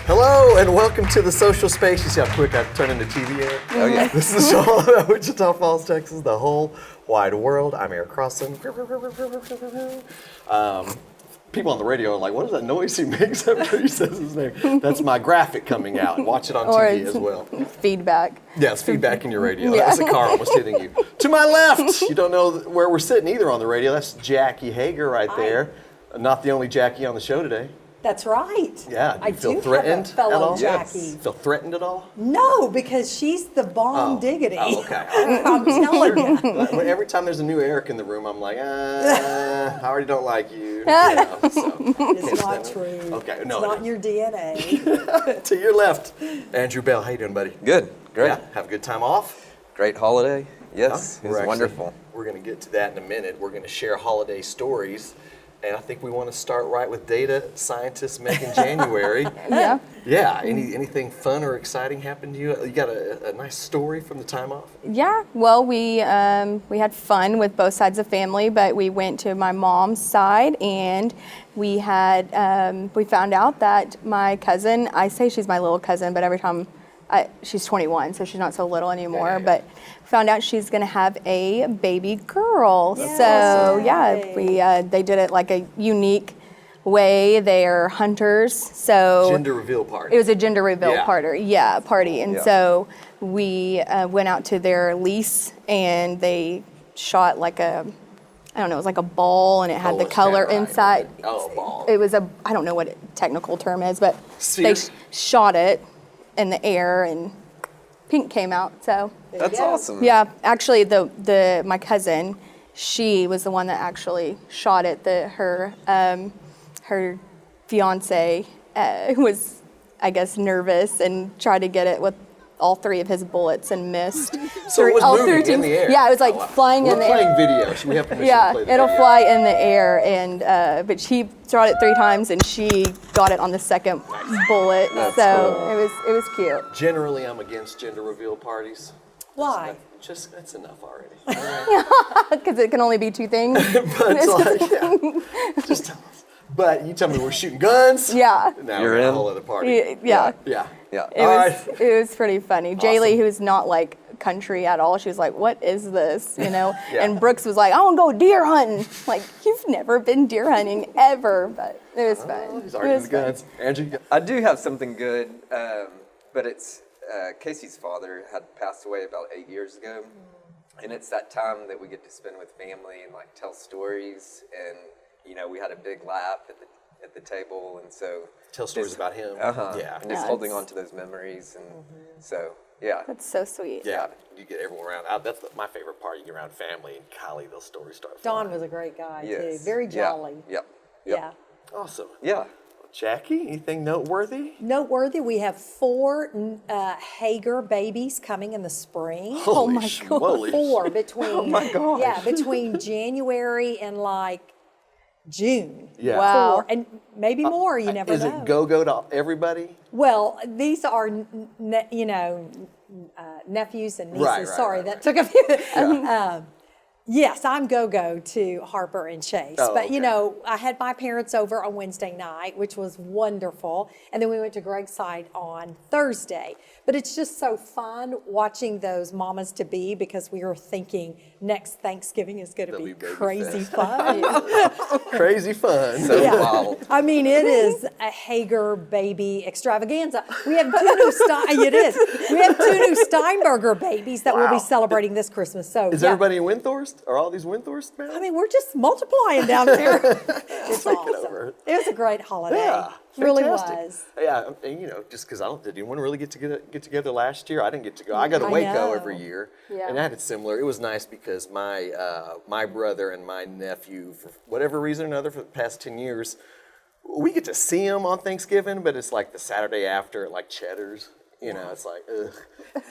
Hello and welcome to the social space. You see how quick I turn into TV air? Oh yeah. This is the show about Wichita Falls, Texas, the whole wide world. I'm Eric Crossan. People on the radio are like, what is that noise he makes after he says his name? That's my graphic coming out. Watch it on TV as well. Feedback. Yeah, it's feedback in your radio. Yeah. That's a car almost hitting you. To my left, you don't know where we're sitting either on the radio. That's 𝗀𝘂𝗍𝗪 right there. Not the only Jackie on the show today. That's right. Yeah, do you feel do threatened have a fellow at all? Jackie. Yes. Feel threatened at all? No, because she's the bomb diggity. Oh, okay. I'm telling you. Every time there's a new Eric in the room, I'm like, I already don't like you. So, It's not true. Okay, no, it's not in your DNA. To your left, Andrew Bell. How you doing, buddy? Good. Great. Yeah, have a good time off? Great holiday. Yes. It was wonderful. We're going to get to that in a minute. We're going to share holiday stories. And I think we want to start right with data scientists making January. Yeah. Yeah. Anything fun or exciting happened to you? You got a nice story from the time off? Yeah. Well, we had fun with both sides of family, but we went to my mom's side, and we had we found out that my cousin. I say she's my little cousin, but every time she's 21, so she's not so little anymore. Yeah. But found out she's gonna have a baby girl. That's so awesome. yeah, they did it like a unique way. They're hunters, so Gender reveal party. it was a gender reveal Yeah. party, and Yeah. so we went out to their lease, and they shot like I don't know, it was like a ball, and it had the it's color kinda right. inside. Oh, ball. It was I don't know what a technical term is, but Sphere? they shot it in the air, and pink came out. So That's awesome. yeah, actually, my cousin, she was the one that actually shot it. Her fiance was, I guess, nervous and tried to get it with all three of his bullets and missed. So it was all moving three in the air? Yeah, it was like Oh, wow. flying in the We're air. playing video. Should we have permission Yeah, to play the it'll video? fly in the air, and but she shot it 3 times, and she got it on the second bullet. That's so cool. it was cute. Generally, I'm against gender reveal parties. Why? Just, that's enough already. Because it can only be 2 things. But it's like, yeah. Just tell us. But you tell me we're shooting guns. Yeah. Now You're we're a in. whole other party. Yeah. Yeah. Yeah. It All was right. it was pretty funny. Awesome. Jaylee, who's not like country at all, she was like, "What is this?" You know. Yeah. And Brooks was like, "I want to go deer hunting." Like, you've never been deer hunting ever, but it was fun. He's It already was the guns. Andrew, I do have something good, but it's Casey's father had passed away about 8 years ago, and it's that time that we get to spend with family and like tell stories, and we had a big laugh at the table, and so tell stories about him. Yeah. and just Yeah, holding it's- on to those memories, and so yeah. That's so sweet. Yeah. You get everyone around. That's my favorite part. You get around family, and golly, those stories start Don flying. was a great guy, too. Yes. Very Yeah. jolly. Yep. Yeah. Awesome. Yeah. Jackie, anything noteworthy? Noteworthy, we have 4 𝗂𝗄𝗄 babies coming in the spring. Holy my God. schmoly. 4 between, Oh my gosh. yeah, between January and like June. Yeah. Wow. 4, and maybe more, you never Is know. it go to everybody? Well, these are, nephews and nieces. Right, Sorry, right. that took a few. Yes, I'm go-go to Harper and Chase. Oh, but, okay. I had my parents over on Wednesday night, which was wonderful. And then we went to Greg's side on Thursday. But it's just so fun watching those mamas to be, because we were thinking next Thanksgiving is going to There'll be be baby crazy fest. fun. Crazy fun. So Yeah. wild. I mean, it is a 𝗂𝗄𝗄 baby extravaganza. We have 2 new it is. We have 2 new Steinberger babies that we'll Wow. be celebrating this Christmas. So Is yeah. everybody in Windthorst? Are all these Windthorst man? I mean, we're just multiplying down here. It's Take it awesome. over. It was a great holiday. Yeah, It really fantastic. was. Yeah, and just because did anyone really get together last year? I didn't get to go. I go to I Waco know. every year, Yeah. and I had it similar. It was nice because my brother and my nephew, for whatever reason or another, for the past 10 years, we get to see them on Thanksgiving, but it's like the Saturday after at like Cheddar's. It's like, ugh.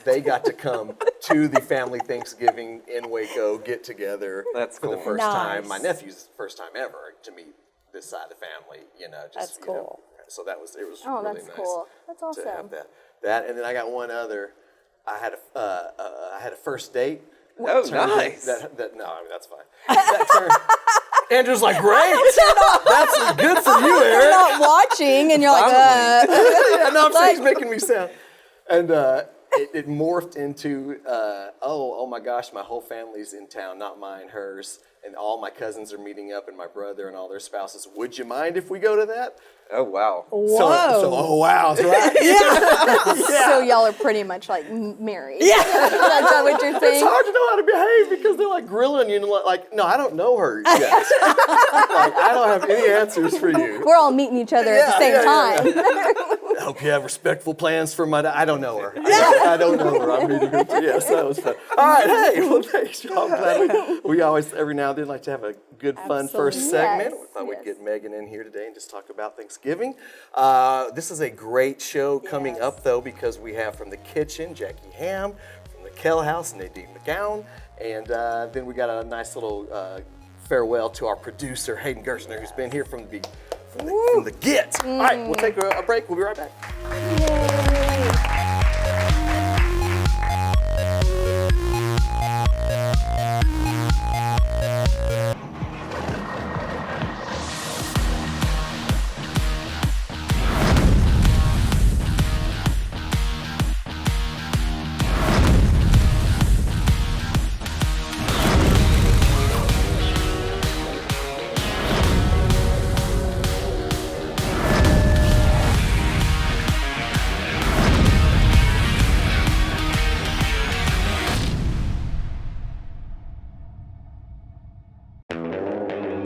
They got to come to the family Thanksgiving in Waco, get together That's for the cool. first time. Nice. My nephew's first time ever to meet this side of the family. That's cool. So it was Oh, really that's nice cool. That's to have awesome. that, and then I got one other. I had a first date. Oh, Turned- nice. No, I mean that's fine. That turned, Andrew's like, great. That's good for you, You're Eric. not watching, and you're like, Probably. no, I'm saying he's making me sound. And it morphed into, oh my gosh, my whole family's in town, not mine, hers. And all my cousins are meeting up and my brother and all their spouses. Would you mind if we go to that? Oh, wow. Whoa. So oh, wow. So, I, So y'all are pretty much like married. Yeah. That's not what you're it's saying? hard to know how to behave because they're like grilling you and like, no, I don't know her yet. Like, I don't have any answers for you. We're all meeting each other at the same time. I hope you have respectful plans for my. I don't know her. I don't know her. I'm meeting her. Yes, that was fun. All right, hey, well, thanks, y'all. I'm glad we always every now and then like to have a good, fun first Absolutely. segment. Yes, We thought we'd yes. get Megan in here today and just talk about Thanksgiving. This is a great show coming up though because we have from the kitchen Jackie Hamm, from the Kell House Nadine McKown, and then we got a nice little farewell to our producer Hayden Gerstner, who's been here from the get. All right, we'll take a break. We'll be right back.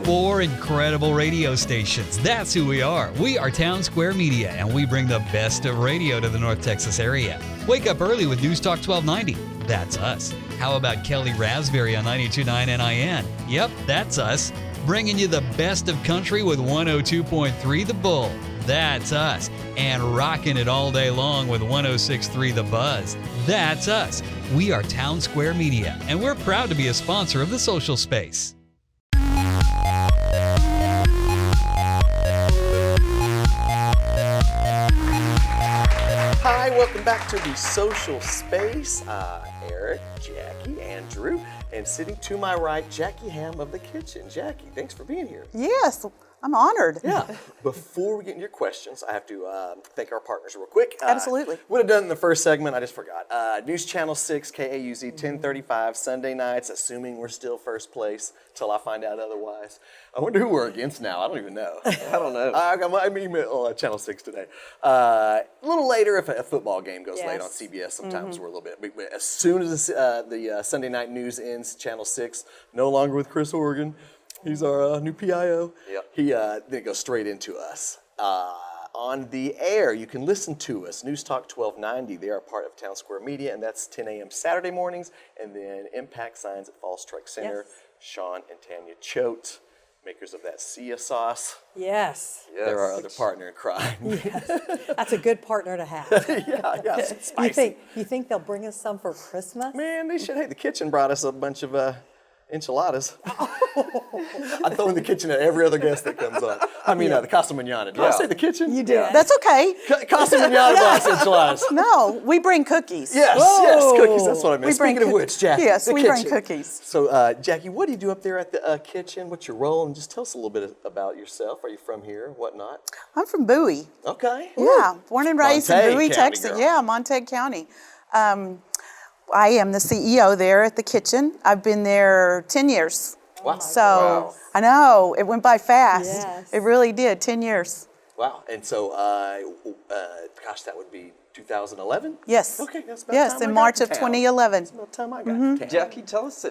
Four incredible radio stations. That's who we are. We are Town Square Media, and we bring the best of radio to the North Texas area. Wake up early with News Talk 1290. That's us. How about Kelly Raspberry on 92.9 NIN? Yep, that's us. Bringing you the best of country with 102.3 The Bull. That's us. And rocking it all day long with 106.3 The Buzz. That's us. We are Town Square Media, and we're proud to be a sponsor of the social space. Hi, welcome back to the social space. Eric, Jackie, Andrew, and sitting to my right, Jackie Hamm of the kitchen. Jackie, thanks for being here. Yes, I'm honored. Yeah. Before we get into your questions, I have to thank our partners real quick. Absolutely. Would have done it in the first segment, I just forgot. News Channel 6, KAUZ, 1035, Sunday nights, assuming we're still first place, till I find out otherwise. I wonder who we're against now. I don't even know. I don't know. I got my email on Channel 6 today. A little later, if a football game goes late on Yes. CBS, sometimes we're a little bit. But as soon as the Sunday night news ends, Channel 6, no longer with Chris Horgan. He's our new PIO. Yep. He then goes straight into us. On the air, you can listen to us. News Talk 1290. They are part of Town Square Media, and that's 10 a.m. Saturday mornings. And then Impact Signs at Falls Strike Center. Yes. Sean and Tanya Choate, makers of that Sia sauce. Yes. Yes. They're our other partner in crime. That's a good partner to have. yeah, it's spicy. You think they'll bring us some for Christmas? Man, they should. Hey, the kitchen brought us a bunch of enchiladas. I throw in the kitchen at every other guest that comes on. I mean, the 𝗀𝗄𝗄. Did I say the kitchen? You did. That's okay. 𝗀𝗄𝗄 brought us enchiladas. No, we bring cookies. Yes, Whoa. cookies. That's what I meant. We bring Speaking of coo- which, Jackie, Yes, the we bring kitchen. cookies. So, Jackie, what do you do up there at the kitchen? What's your role? And just tell us a little bit about yourself. Are you from here? Whatnot? I'm from Bowie. Okay. Yeah, born and raised in Montague Bowie, County Texas. girl. Yeah, Montague County. I am the CEO there at the kitchen. I've been there 10 years. Wow. So Wow. I know, it went by fast. Yes. It really did, 10 years. Wow. And so, gosh, that would be 2011? Yes. Okay, that's about Yes, time I in got March to of town. 2011. About the time I got to town. Jackie, tell us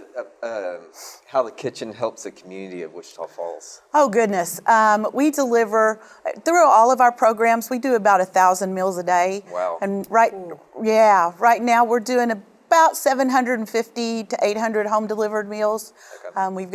how the kitchen helps the community of Wichita Falls. Oh goodness, we deliver through all of our programs. We do about 1,000 meals a day. Wow. And right now we're doing about 750 to 800 home delivered meals. Okay. We've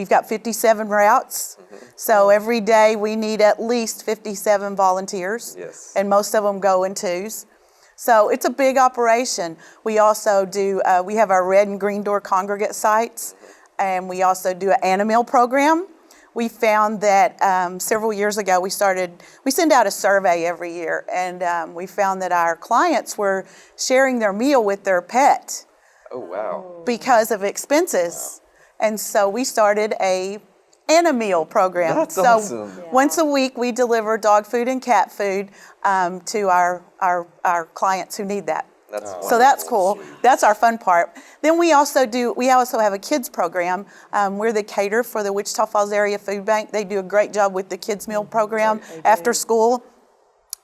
got 57 routes. So every day we need at least 57 volunteers. Yes. And most of them go in twos. So it's a big operation. We also do, we have our red and green door congregate sites, and we also do an Animal program. We found that several years ago we send out a survey every year, and we found that our clients were sharing their meal with their pet Oh, wow. because of expenses. And so we started a and a meal program. That's so awesome. once a week we deliver dog food and cat food to our clients who need that. So that's cool. That's our fun part. Then we also have a kids program. We're the cater for the Wichita Falls Area Food Bank. They do a great job with the kids meal program after school.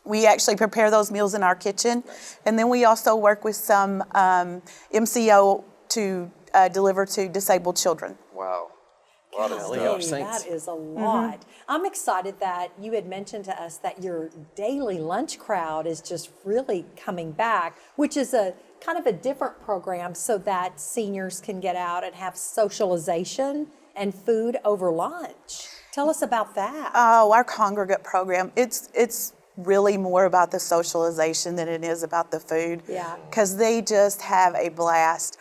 We actually prepare those meals in our kitchen. And then we also work with some MCO to deliver to disabled children. Wow. A lot of Golly, stuff. Saints. that is a lot. I'm excited that you had mentioned to us that your daily lunch crowd is just really coming back, which is a kind of a different program so that seniors can get out and have socialization and food over lunch. Tell us about that. Oh, our congregate program, it's really more about the socialization than it is about the food. Yeah. Because they just have a blast.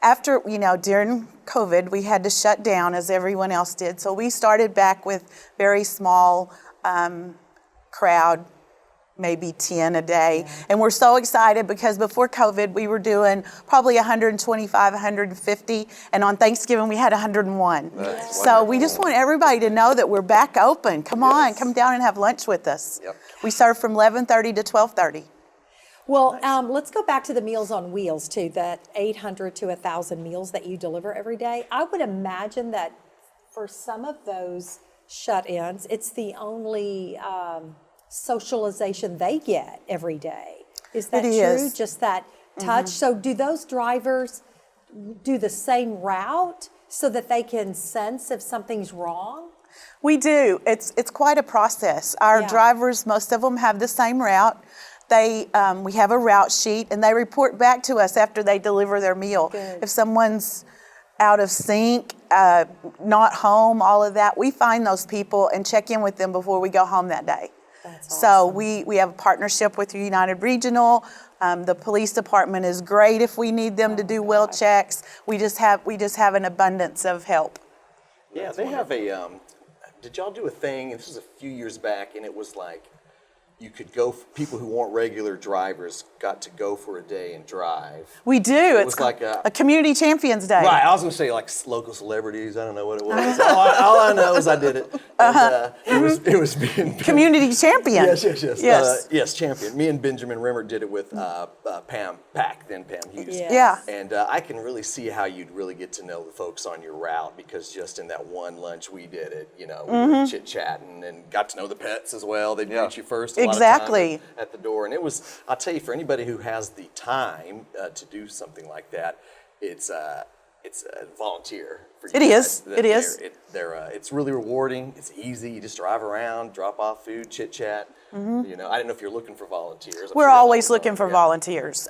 After, during COVID, we had to shut down as everyone else did. So we started back with very small crowd, maybe 10 a day. Yeah. And we're so excited because before COVID, we were doing probably 125, 150. And on Thanksgiving, we had 101. So we just want everybody to know that we're back open. Come on, come down and have lunch with us. Yep. We serve from 11:30 to 12:30. Well, let's go back to the Meals on Wheels too, that 800 to 1,000 meals that you deliver every day. I would imagine that for some of those shut-ins, it's the only socialization they get every day. Is that It true? is. Just that touch? So do those drivers do the same route so that they can sense if something's wrong? We do. It's quite a process. Our drivers, most of them have the same route. We have a route sheet, and they report back to us after they deliver their meal. Good. If someone's out of sync, not home, all of that, we find those people and check in with them before we go home that day. That's So awesome. we have a partnership with United Regional. The police department is great if we need them to do well checks. We just have an abundance of help. Yeah, they have a, did y'all do a thing, this was a few years back, and it was like, you could go, people who weren't regular drivers got to go for a day and drive. We do. It's was like a Community Champions Day. Right, I was gonna say like local celebrities. I don't know what it was. all I know is I did it. And, it was being Community Champion. Yes. Yes, champion. Me and Benjamin Rimmer did it with Pam Hughes. Yeah. And I can really see how you'd really get to know the folks on your route because just in that one lunch we did it, we were chit chatting and got to know the pets as well. They'd greet you first. A lot of Exactly. time at the door, and it was. I'll tell you, for anybody who has the time to do something like that, it's a volunteer. For you It guys. is. It is. It's really rewarding. It's easy. You just drive around, drop off food, chit chat. I didn't know if you're looking for volunteers. I'm We're sure always y'all looking for yeah. volunteers.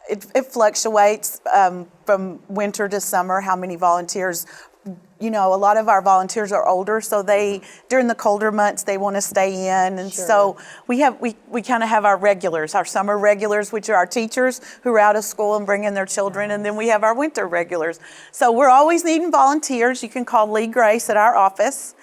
It fluctuates from winter to summer how many volunteers. A lot of our volunteers are older, so during the colder months they want to stay in, and so we kind of have our regulars, our summer regulars, which are our teachers who are out of school and bring in their children, and then we have our winter regulars. So we're always needing volunteers. You can call Lee Grace at our office.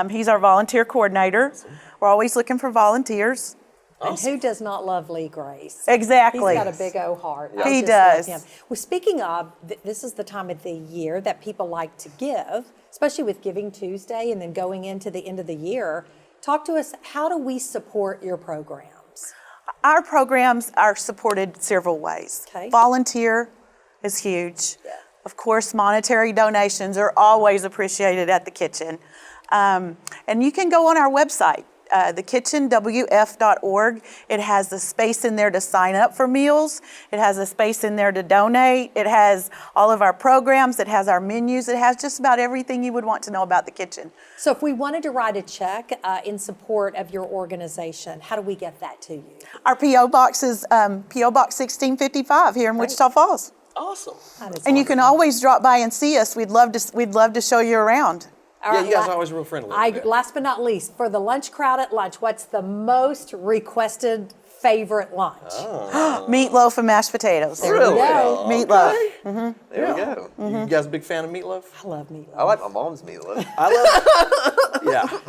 He's our volunteer coordinator. We're always looking for volunteers. And who does not love Lee Grace? Exactly. He's got a big old heart. Yeah. I He just love does. him. Well, speaking of, this is the time of the year that people like to give, especially with Giving Tuesday and then going into the end of the year. Talk to us, how do we support your programs? Our programs are supported several ways. Okay. Volunteer is huge. Yeah. Of course, monetary donations are always appreciated at the kitchen. And you can go on our website, 𝗀𝗇𝗏.org. It has the space in there to sign up for meals. It has a space in there to donate. It has all of our programs. It has our menus. It has just about everything you would want to know about the kitchen. So if we wanted to write a check in support of your organization, how do we get that to you? Our P.O. Box is P.O. Box 1655 here in Wichita Falls. Awesome. And you can always drop by and see us. We'd love to show you around. All Yeah, right, you guys are always real friendly. Last but not least, for the lunch crowd at lunch, what's the most requested favorite lunch? Meatloaf and mashed potatoes. There we go. Meatloaf. There we go. You guys a big fan of meatloaf? I love meatloaf. I like my mom's meatloaf. I love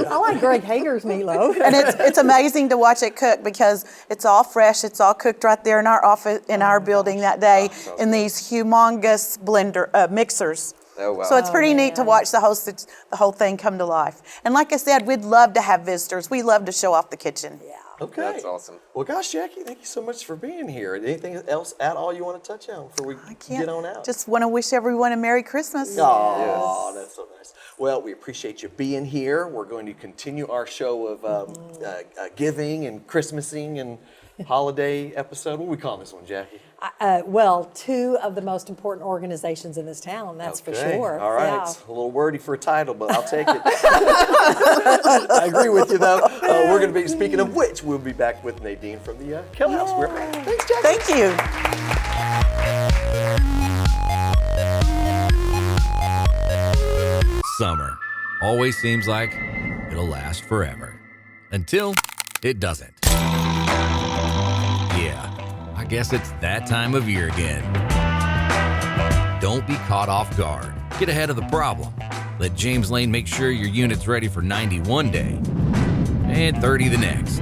I like 𝘀𝗃𝗄𝗃's meatloaf. And it's amazing to watch it cook because it's all fresh. It's all cooked right there in our office, in our building that day, in these humongous mixers. Oh, wow. So it's pretty neat to watch the whole thing come to life. And like I said, we'd love to have visitors. We love to show off the kitchen. Yeah. Okay. That's awesome. Well, gosh, Jackie, thank you so much for being here. Anything else at all you want to touch on before we get on out? Just want to wish everyone a Merry Christmas. Oh, that's so nice. Well, we appreciate you being here. We're going to continue our show of giving and Christmasing and holiday episode. What do we call this one, Jackie? Well, two of the most important organizations in this town, that's for Okay. sure. All right. Yeah. It's a little wordy for a title, but I'll take it. I agree with you, though. We're going to be, speaking of which, we'll be back with Nadine from the Kell House. We're back. Thanks, Jackie. Thank you. Summer always seems like it'll last forever. Until it doesn't. Yeah, I guess it's that time of year again. Don't be caught off guard. Get ahead of the problem. Let James Lane make sure your unit's ready for 90 one day and 30 the next.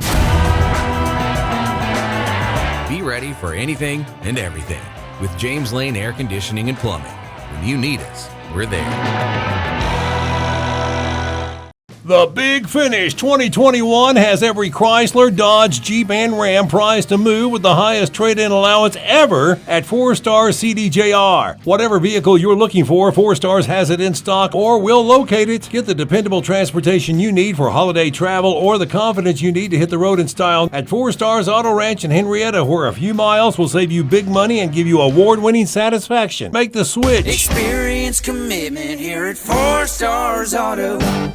Be ready for anything and everything with James Lane Air Conditioning and Plumbing. When you need us, we're there. The Big Finish 2021 has every Chrysler, Dodge, Jeep, and Ram prized to move with the highest trade-in allowance ever at 4 Stars CDJR. Whatever vehicle you're looking for, 4 Stars has it in stock or will locate it. Get the dependable transportation you need for holiday travel or the confidence you need to hit the road in style at 4 Stars Auto Ranch in Henrietta, where a few miles will save you big money and give you award-winning satisfaction. Make the switch. Experience commitment here at 4 Stars Auto.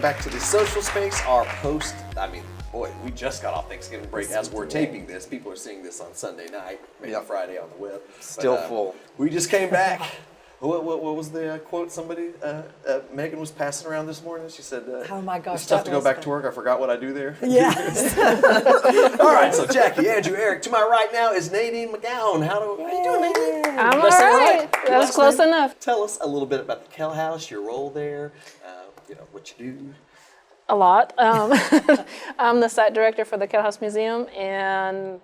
Back to the social space, our post. I mean, boy, we just got off Thanksgiving break as we're taping this. People are seeing this on Sunday night, maybe Friday on the web. Still full. We just came back. What was the quote somebody, Megan was passing around this morning? She said, Oh my gosh, it's tough that to go was back fun. to work. I forgot what I do there. Yes. All right, so Jackie, Andrew, Eric. To my right now is Nadine McKown. How you doing, Nadine? I'm Did all I say it right. That was Last close name? enough. Tell us a little bit about the Kell House, your role there, what you do. A lot. I'm the site director for the Kell House Museum, and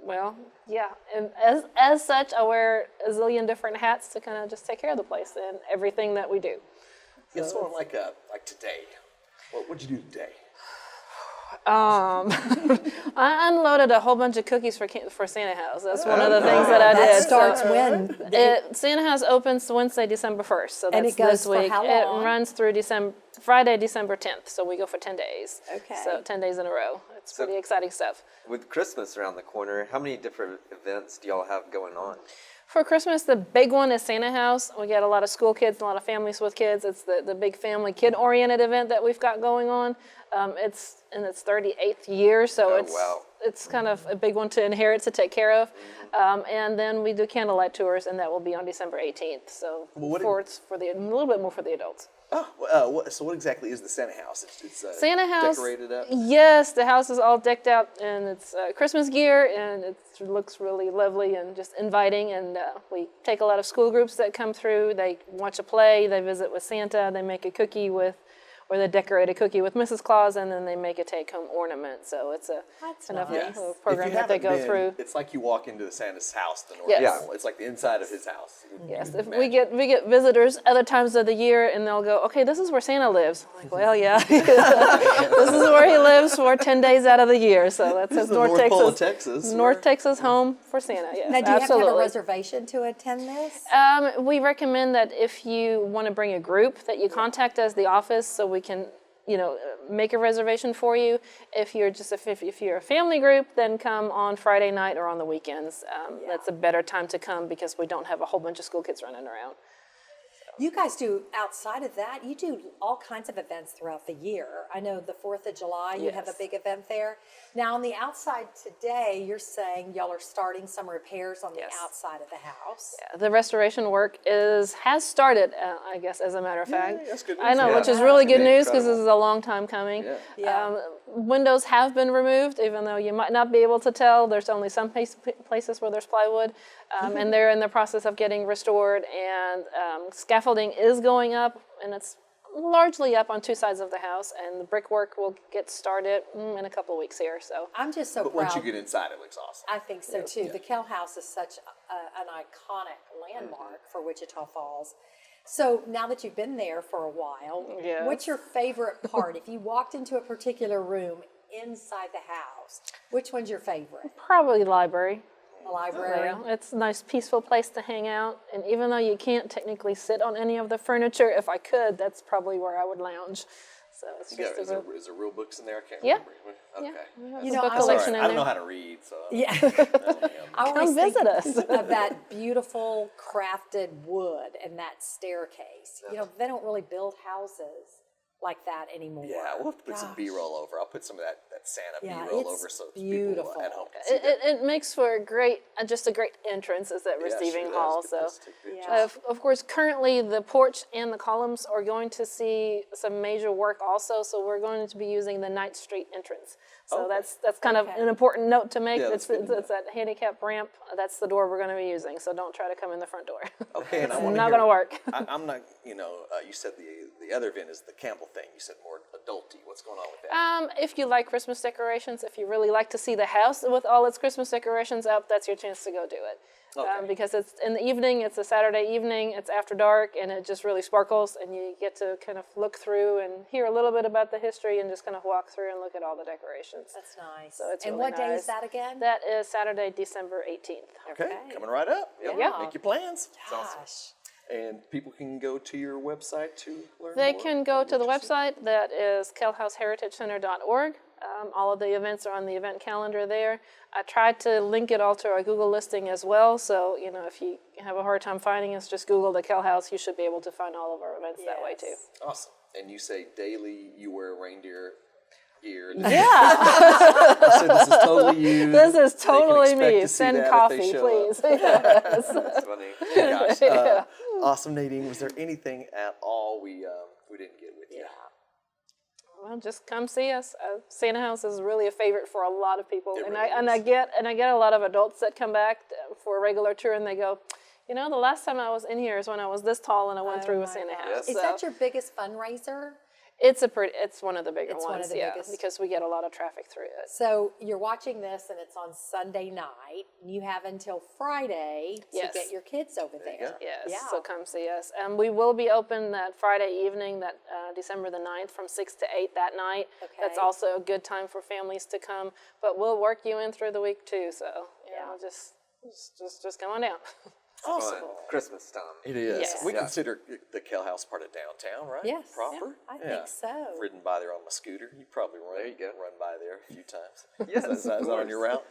well, yeah. And as such, I wear a zillion different hats to kind of just take care of the place and everything that we do. Yeah, sort of like today. What'd you do today? I unloaded a whole bunch of cookies for Santa House. That's one of the things that I did. That starts when? Santa House opens Wednesday, December 1st. So that's And it goes this for week. how long? It runs through Friday, December 10th. So we go for 10 days. Okay. So 10 days in a row. It's pretty exciting stuff. With Christmas around the corner, how many different events do y'all have going on? For Christmas, the big one is Santa House. We get a lot of school kids, a lot of families with kids. It's the big family kid-oriented event that we've got going on. It's in its 38th year, so it's kind of a big one to inherit, to take care of. And then we do candlelight tours, and that will be on December 18th. So a little bit more for the adults. Oh, so what exactly is the Santa House? It's Santa House, decorated up? Yes, the house is all decked out, and it's Christmas gear, and it looks really lovely and just inviting. And we take a lot of school groups that come through. They watch a play, they visit with Santa, they make a cookie or they decorate a cookie with Mrs. Claus, and then they make a take-home ornament. So it's a kind of a program that they go through. It's like you walk into Santa's house, the North Yes. Pole. It's like the inside of his house. Yes, if we get visitors other times of the year, and they'll go, okay, this is where Santa lives. I'm like, well, yeah, this is where he lives for 10 days out of the year. So that's his North Pole of Texas. North Texas home for Santa. Yes, Now, do you absolutely. have to have a reservation to attend this? We recommend that if you want to bring a group, that you contact us, the office, so we can, make a reservation for you. If you're if you're a family group, then come on Friday night or on the weekends. That's a better time to come because we don't have a whole bunch of school kids running around. You guys do, outside of that, you do all kinds of events throughout the year. I know the 4th of July, you have a big event there. Now, on the outside today, you're saying y'all are starting some repairs on the outside of the house. Yeah, the restoration work has started, I guess, as a matter of fact. That's good news. I know, which is really good news because this is a long time coming. Yeah. Windows have been removed, even though you might not be able to tell. There's only some places where there's plywood, and they're in the process of getting restored. And scaffolding is going up, and it's largely up on two sides of the house, and the brickwork will get started in a couple of weeks here. So I'm just so But proud. once you get inside, it looks awesome. I think so too. The Kell House is such an iconic landmark for Wichita Falls. So now that you've been there for a while, Yes. what's your favorite part? If you walked into a particular room inside the house, which one's your favorite? probably the library. The library? Yeah, it's a nice, peaceful place to hang out. And even though you can't technically sit on any of the furniture, if I could, that's probably where I would lounge. So it's Yeah, just is there real books in there? I can't Yeah. remember. Okay. Yeah, You know, book I was- collection in I don't know there. how to read, so. Yeah. I Come always think visit us. of that beautiful crafted wood and that staircase. You know, they don't really build houses like that anymore. Yeah, we'll have to put some Gosh. B-roll over. I'll put some of that Santa Yeah, B-roll it's over so beautiful. people at home can see that. It makes for a great, just a great entrance is that Yeah, receiving sure does. hall. Good So, place to take pictures. Yeah. of course, currently the porch and the columns are going to see some major work also. So we're going to be using the Ninth Street entrance. So Okay. that's kind of an important note to make. Yeah, it's that's good to it's that handicap ramp. That's the door we're going to be using. So don't try to come in the front door. Okay, and I It's want not going to work. I'm not, you said the other event is the Campbell thing. You said more adulty. What's going on with that? If you like Christmas decorations, if you really like to see the house with all its Christmas decorations up, that's your chance to go do it. Okay. Because it's in the evening, it's a Saturday evening, it's after dark, and it just really sparkles, and you get to kind of look through and hear a little bit about the history and just kind of walk through and look at all the decorations. That's nice. So it's and really what day nice. is that again? That is Saturday, December 18th. Okay, coming right up. Yeah. Make your plans. Gosh. And people can go to your website to learn They more? can go to the website that is kellhouseheritagecenter.org. All of the events are on the event calendar there. I tried to link it all to our Google listing as well. So, if you have a hard time finding us, just Google the Kell House. You should be able to find all of our events that way too. Awesome. And you say daily you wear reindeer gear. Yeah, So this is totally you. this is They can totally expect me. to see Send that if coffee, they show up. please. Yes. That's funny. Gosh, awesome, Nadine. Was there anything at all we didn't get with you? Well, just come see us. Santa House is really a favorite for a lot of people, It and really I get a lot of adults that come back for a regular tour, and they go, the last time I was in here is when I was this tall and I went through with Santa House. Is that your biggest fundraiser? It's one of the bigger It's ones, one of the yeah, biggest. because we get a lot of traffic through it. So you're watching this and it's on Sunday night. You have until Friday to Yes. get your kids over there. Yes, Yeah. so come see us. And we will be open that Friday evening, that December the 9th, from 6 to 8 that night. That's Okay. also a good time for families to come. But we'll work you in through the week too, so just come on down. Awesome. Fun. Christmas time. It is. Yes. We Yeah. consider the Kell House part of downtown, right? Yes. Proper? Yeah, I think so. I've ridden by there on my scooter. You probably There you go. run by there a few times. Yes, Is that on your route?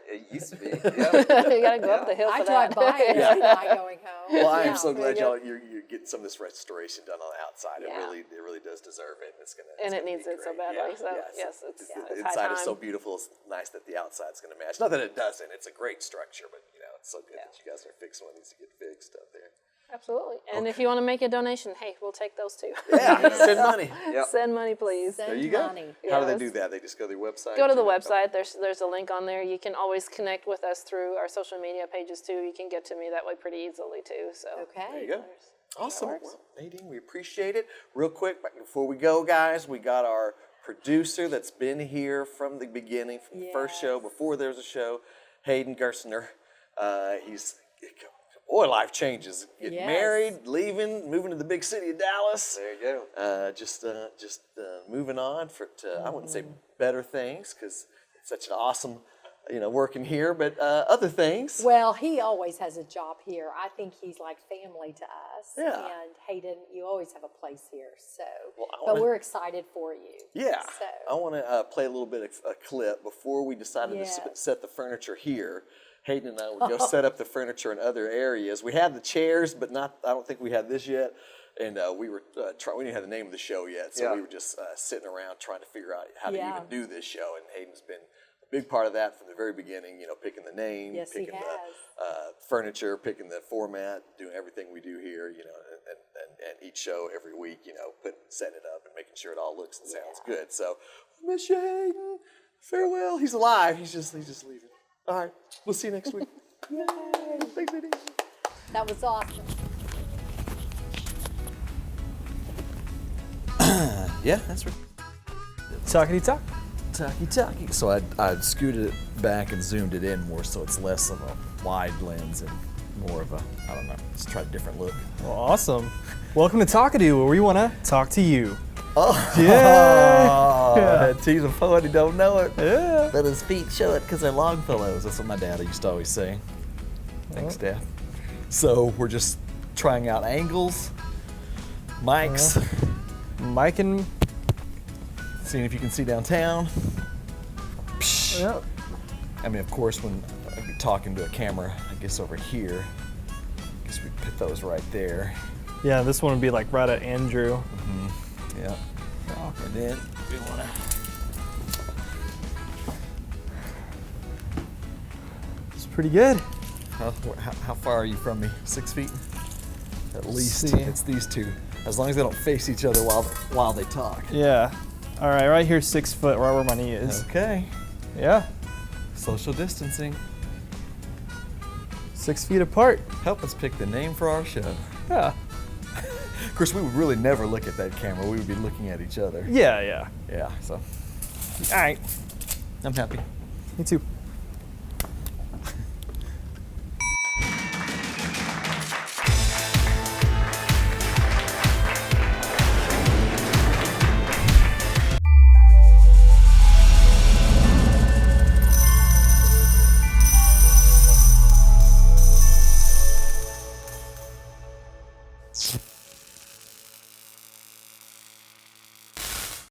It used to be. Yeah. You gotta go up the hill I for drive that. by it every night going home. Well, I am Yeah. so glad you go. you're getting some of this restoration done on the outside. Yeah. It really does deserve it. It's gonna. And it's it gonna needs be it so great. badly, so, yes, the it's high inside is so time. beautiful. It's nice that the outside's gonna match. Not that it doesn't. It's a great structure, but it's so good that you guys are fixing what needs to get fixed up there. Absolutely. And if you want to make a donation, hey, we'll take those too. Yeah, send money. Yep. Send money, please. There you go. Money. How do they Yes. do that? They just go to their website? Go to the website. There's a link on there. You can always connect with us through our social media pages too. You can get to me that way pretty easily too. So Okay. There you go. Awesome. Well, Nadine, we appreciate it. Real quick, before we go, guys, we got our producer that's been here from the beginning, from the first show, before there was a show, Hayden Gerstner. Boy, life changes. Getting Yes. married, leaving, moving to the big city of Dallas. There you go. Just moving on to I wouldn't say better things because it's such an awesome, working here, but other things. Well, he always has a job here. I think he's like family to us. Yeah. And Hayden, you always have a place here. So, Well, I but wanna- we're excited for you. Yeah, So, I want to play a little bit of a clip before we decided to Yes. set the furniture here. Hayden and I would go set up the furniture in other areas. We had the chairs, but I don't think we had this yet. And we were we didn't have the name of the show yet, so Yeah. we were just sitting around trying to figure out how to Yeah. even do this show. And Hayden's been a big part of that from the very beginning. Picking the name, Yes, he picking has. the furniture, picking the format, doing everything we do here. And each show every week, setting it up and making sure it all looks and sounds good. So, miss you, Hayden. Farewell. He's alive. He's just leaving. All right. We'll see you next week. Yay. Thanks, Nadine. that was awesome. Yeah, that's right. Talkity-talk. Talkie. So I scooted it back and zoomed it in more so it's less of a wide lens and more of a, I don't know, let's try a different look. Well, awesome. Welcome to ʍᴂ𝗄, where we want to talk to you. Oh, Yeah. 𝗍𝗵𝗆, he don't know it. Yeah. But his feet show it because they're Longfellows. That's what my dad used to always say. Thanks, Dad. So we're just trying out angles, mics, Mike and... seeing if you can see downtown. Yep. I mean, of course, when I'm talking to a camera, I guess over here, I guess we put those right there. Yeah, this one would be like right at Andrew. Yeah. And then we want to. It's pretty good. How far are you from me? 6 feet? At least. see. It's these two. As long as they don't face each other while they talk. Yeah. All right here, 6 foot, right where my knee is. Okay. Yeah. Social distancing. 6 feet apart. Help us pick the name for our show. Yeah. Of course, we would really never look at that camera. We would be looking at each other. Yeah. Yeah, so. All right. I'm happy. Me too.